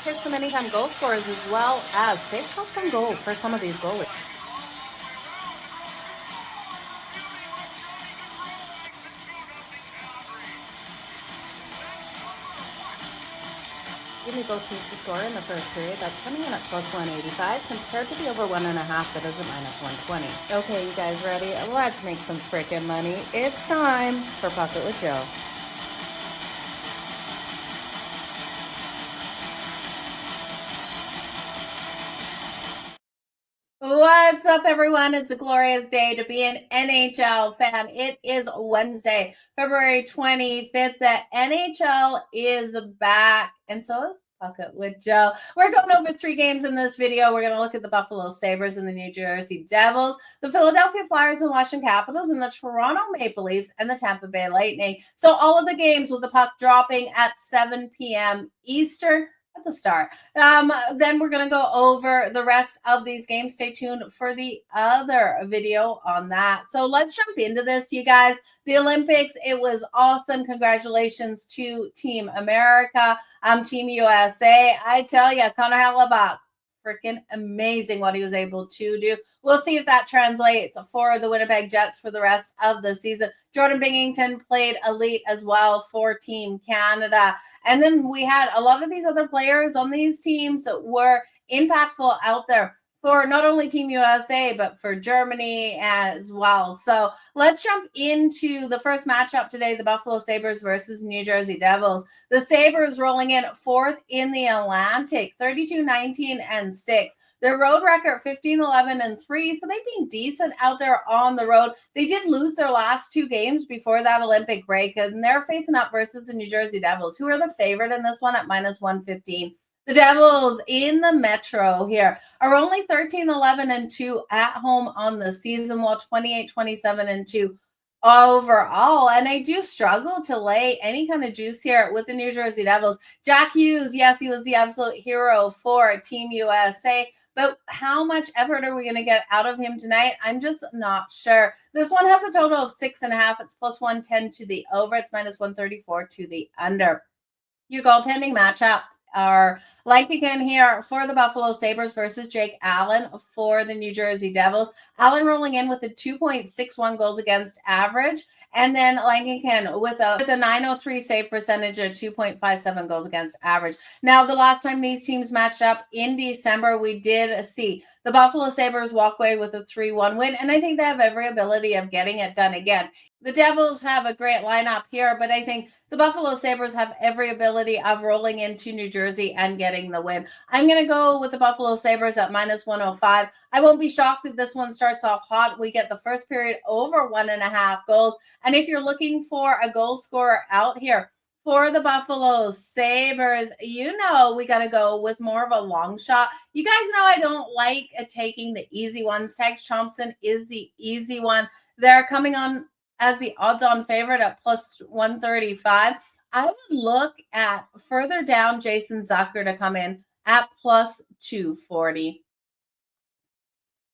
hit some anytime goal scorers as well as safe shots on goal for some of these goalies. Give me both teams to score in the first period. That's coming in at plus 185 compared to the over 1.5 that is at minus 120. Okay, you guys ready? Let's make some freaking money. It's time for Pocket with Joe. What's up, everyone? It's a glorious day to be an NHL fan. It is Wednesday, February 25th. The NHL is back, and so is Pocket with Joe. We're going over 3 games in this video. We're going to look at the Buffalo Sabres and the New Jersey Devils, the Philadelphia Flyers and Washington Capitals, and the Toronto Maple Leafs and the Tampa Bay Lightning. So all of the games with the puck dropping at 7 p.m. Eastern at the start. Then we're going to go over the rest of these games. Stay tuned for the other video on that. So let's jump into this, you guys. The Olympics, it was awesome. Congratulations to Team America, Team USA. I tell you, Connor Hellebuck, freaking amazing what he was able to do. We'll see if that translates for the Winnipeg Jets for the rest of the season. Jordan Binnington played elite as well for Team Canada. And then we had a lot of these other players on these teams that were impactful out there for not only Team USA, but for Germany as well. So let's jump into the first matchup today, the Buffalo Sabres versus New Jersey Devils. The Sabres rolling in 4th in the Atlantic, 32-19-6. Their road record, 15-11-3. So they've been decent out there on the road. They did lose their last 2 games before that Olympic break, and they're facing up versus the New Jersey Devils, who are the favorite in this one at minus 115. The Devils in the Metro here are only 13-11-2 at home on the season, while 28-27-2 overall. And I do struggle to lay any kind of juice here with the New Jersey Devils. Jack Hughes, yes, he was the absolute hero for Team USA, but how much effort are we going to get out of him tonight? I'm just not sure. This one has a total of 6.5. It's plus 110 to the over. It's minus 134 to the under. Your goaltending matchup are like again here for the Buffalo Sabres versus Jake Allen for the New Jersey Devils. Allen rolling in with a 2.61 goals against average, and then Lankinkin with a 903 save percentage at 2.57 goals against average. Now, the last time these teams matched up in December, we did see the Buffalo Sabres walk away with a 3-1 win, and I think they have every ability of getting it done again. The Devils have a great lineup here, but I think the Buffalo Sabres have every ability of rolling into New Jersey and getting the win. I'm going to go with the Buffalo Sabres at minus 105. I won't be shocked if this one starts off hot. We get the first period over 1.5 goals. And if you're looking for a goal scorer out here for the Buffalo Sabres, you know we got to go with more of a long shot. You guys know I don't like taking the easy ones. Tage Thompson is the easy one. They're coming on as the odds-on favorite at plus 135. I would look at further down Jason Zucker to come in at plus 240.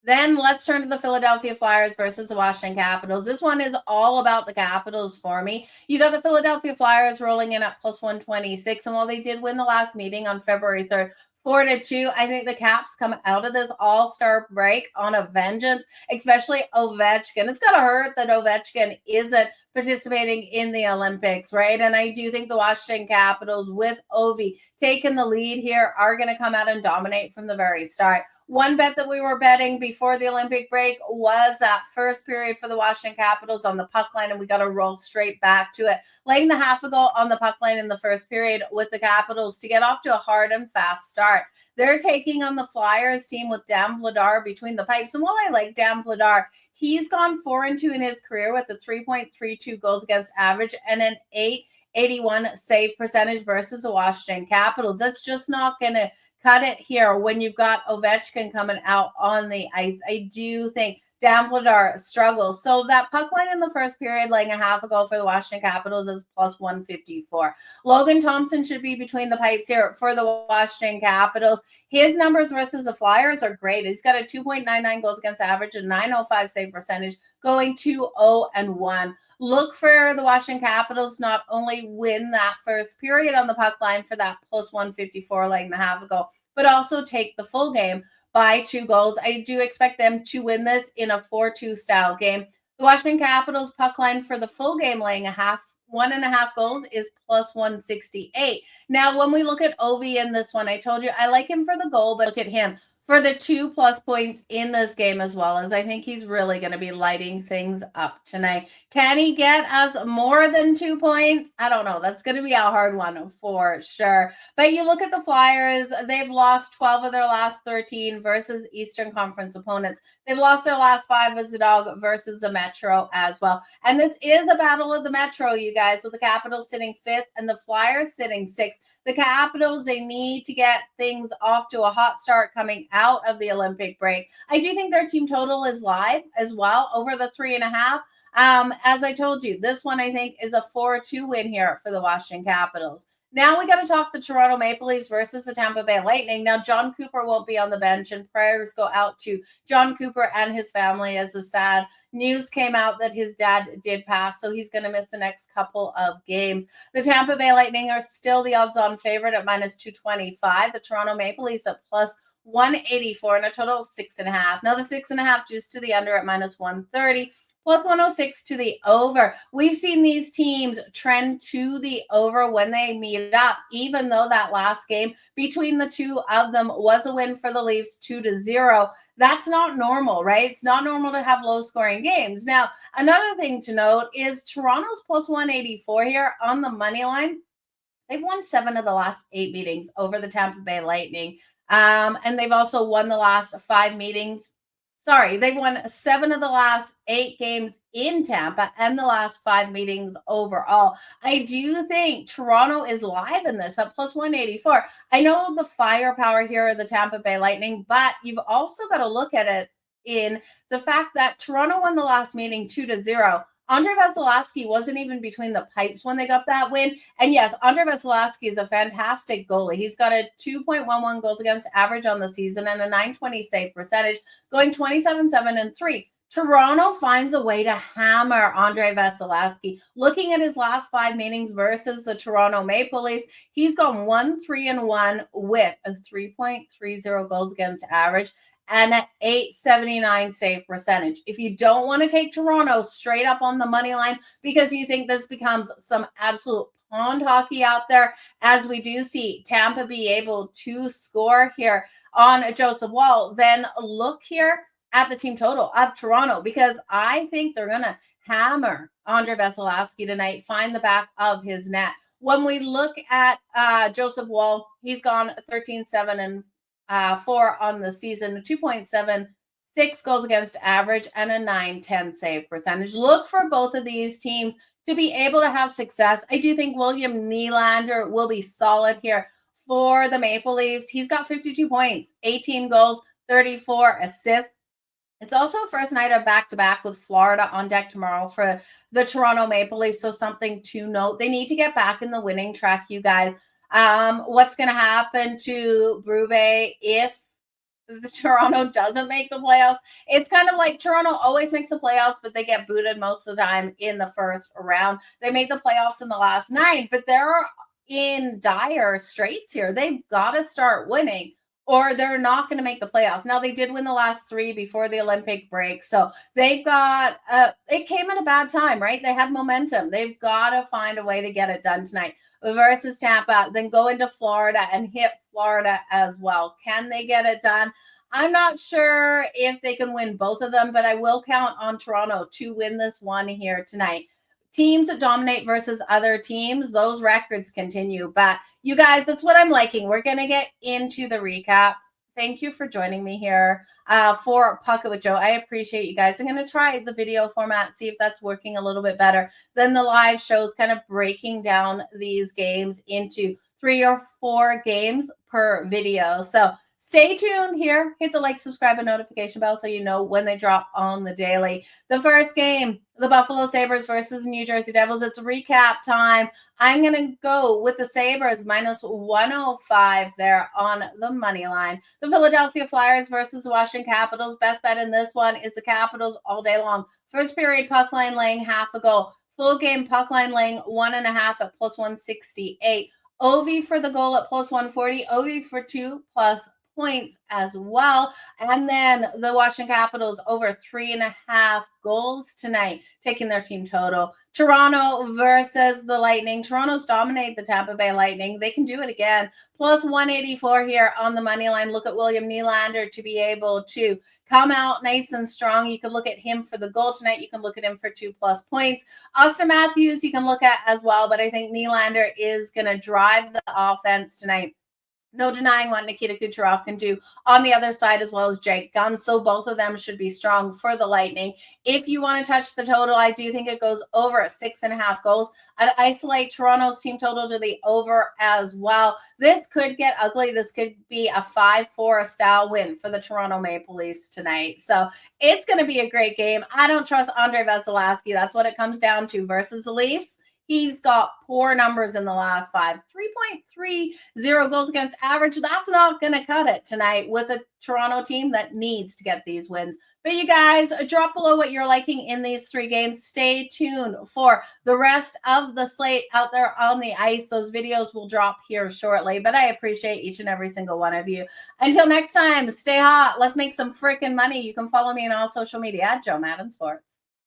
Then let's turn to the Philadelphia Flyers versus the Washington Capitals. This one is all about the Capitals for me. You got the Philadelphia Flyers rolling in at plus 126. And while they did win the last meeting on February 3rd, 4-2. I think the Caps come out of this all-star break on a vengeance, especially Ovechkin. It's got to hurt that Ovechkin isn't participating in the Olympics, right? And I do think the Washington Capitals with Ovi taking the lead here are going to come out and dominate from the very start. One bet that we were betting before the Olympic break was that first period for the Washington Capitals on the puck line, and we got to roll straight back to it. Laying the half a goal on the puck line in the first period with the Capitals to get off to a hard and fast start. They're taking on the Flyers team with Dan Vladar between the pipes. And while I like Dan Vladar, he's gone 4-2 in his career with a 3.32 goals against average and an 881 save percentage versus the Washington Capitals. That's just not going to cut it here when you've got Ovechkin coming out on the ice. I do think Dampler struggles. So that puck line in the first period, laying a half a goal for the Washington Capitals, is plus 154. Logan Thompson should be between the pipes here for the Washington Capitals. His numbers versus the Flyers are great. He's got a 2.99 goals against average and 905 save percentage, going 2-0-1. Look for the Washington Capitals not only win that first period on the puck line for that plus 154 laying the half a goal, but also take the full game by 2 goals. I do expect them to win this in a 4-2 style game. The Washington Capitals puck line for the full game laying 1.5 goals is plus 168. Now, when we look at Ovi in this one, I told you I like him for the goal, but look at him for the 2+ points in this game as well, as I think he's really going to be lighting things up tonight. Can he get us more than 2 points? I don't know. That's going to be a hard one for sure. But you look at the Flyers, they've lost 12 of their last 13 versus Eastern Conference opponents. They've lost their last 5 as a dog versus the Metro as well. And this is a battle of the Metro, you guys, with the Capitals sitting 5th and the Flyers sitting 6th. The Capitals, they need to get things off to a hot start coming out of the Olympic break. I do think their team total is live as well, over the 3.5. As I told you, this one I think is a 4-2 win here for the Washington Capitals. Now we got to talk the Toronto Maple Leafs versus the Tampa Bay Lightning. Now, John Cooper won't be on the bench, and prayers go out to John Cooper and his family as the sad news came out that his dad did pass, so he's going to miss the next couple of games. The Tampa Bay Lightning are still the odds-on favorite at minus 225. The Toronto Maple Leafs at plus 184 and a total of 6.5. Now, the 6.5 juice to the under at minus 130. Plus 106 to the over. We've seen these teams trend to the over when they meet up, even though that last game between the two of them was a win for the Leafs 2-0. That's not normal, right? It's not normal to have low-scoring games. Now, another thing to note is Toronto's plus 184 here on the money line. They've won 7 of the last 8 meetings over the Tampa Bay Lightning. And they've also won the last 5 meetings. They've won 7 of the last 8 games in Tampa and the last 5 meetings overall. I do think Toronto is live in this at plus 184. I know the firepower here of the Tampa Bay Lightning, but you've also got to look at it in the fact that Toronto won the last meeting 2-0. Andre Vasilevskiy wasn't even between the pipes when they got that win. And yes, Andre Vasilevskiy is a fantastic goalie. He's got a 2.11 goals against average on the season and a 920 save percentage, going 27-7-3. Toronto finds a way to hammer Andre Vasilevskiy. Looking at his last 5 meetings versus the Toronto Maple Leafs, he's gone 1-3-1 with a 3.30 goals against average and an 879 save percentage. If you don't want to take Toronto straight up on the money line because you think this becomes some absolute pond hockey out there, as we do see Tampa be able to score here on Joseph Woll, then look here at the team total of Toronto, because I think they're going to hammer Andre Vasilevskiy tonight, find the back of his net. When we look at Joseph Woll, he's gone 13-7-4 on the season, 2.76 goals against average and a 910 save percentage. Look for both of these teams to be able to have success. I do think William Nylander will be solid here for the Maple Leafs. He's got 52 points, 18 goals, 34 assists. It's also first night of back-to-back with Florida on deck tomorrow for the Toronto Maple Leafs, so something to note. They need to get back in the winning track, you guys. What's going to happen to Brube if the Toronto doesn't make the playoffs? It's kind of like Toronto always makes the playoffs, but they get booted most of the time in the first round. They made the playoffs in the last 9, but they're in dire straits here. They've got to start winning, or they're not going to make the playoffs. Now, they did win the last 3 before the Olympic break, so they've got it came at a bad time, right? They had momentum. They've got to find a way to get it done tonight versus Tampa, then go into Florida and hit Florida as well. Can they get it done? I'm not sure if they can win both of them, but I will count on Toronto to win this one here tonight. Teams that dominate versus other teams, those records continue. But you guys, that's what I'm liking. We're going to get into the recap. Thank you for joining me here for Puck It with Jo. I appreciate you guys. I'm going to try the video format, see if that's working a little bit better than the live shows, kind of breaking down these games into 3 or 4 games per video. So Stay tuned here. Hit the like, subscribe, and notification bell so you know when they drop on the daily. The first game, the Buffalo Sabres versus New Jersey Devils. It's recap time. I'm going to go with the Sabres minus 105 there on the money line. The Philadelphia Flyers versus the Washington Capitals. Best bet in this one is the Capitals all day long. First period puck line laying half a goal. Full game puck line laying 1.5 at plus 168. OV for the goal at plus 140. OV for 2 plus points as well. And then the Washington Capitals over 3.5 goals tonight, taking their team total. Toronto versus the Lightning. Toronto's dominated the Tampa Bay Lightning. They can do it again. Plus 184 here on the money line. Look at William Nylander to be able to come out nice and strong. You can look at him for the goal tonight. You can look at him for 2+ points. Austin Matthews you can look at as well, but I think Nylander is going to drive the offense tonight. No denying what Nikita Kucherov can do on the other side, as well as Jake Gunn. So both of them should be strong for the Lightning. If you want to touch the total, I do think it goes over 6.5 goals. I'd isolate Toronto's team total to the over as well. This could get ugly. This could be a 5-4 style win for the Toronto Maple Leafs tonight. So it's going to be a great game. I don't trust Andrei Vasilevskiy. That's what it comes down to versus the Leafs. He's got poor numbers in the last 5. 3.30 goals against average. That's not going to cut it tonight with a Toronto team that needs to get these wins. But you guys, drop below what you're liking in these 3 games. Stay tuned for the rest of the slate out there on the ice. Those videos will drop here shortly. But I appreciate each and every single one of you. Until next time, stay hot. Let's make some freaking money. You can follow me on all social media at Jo Madden Sports.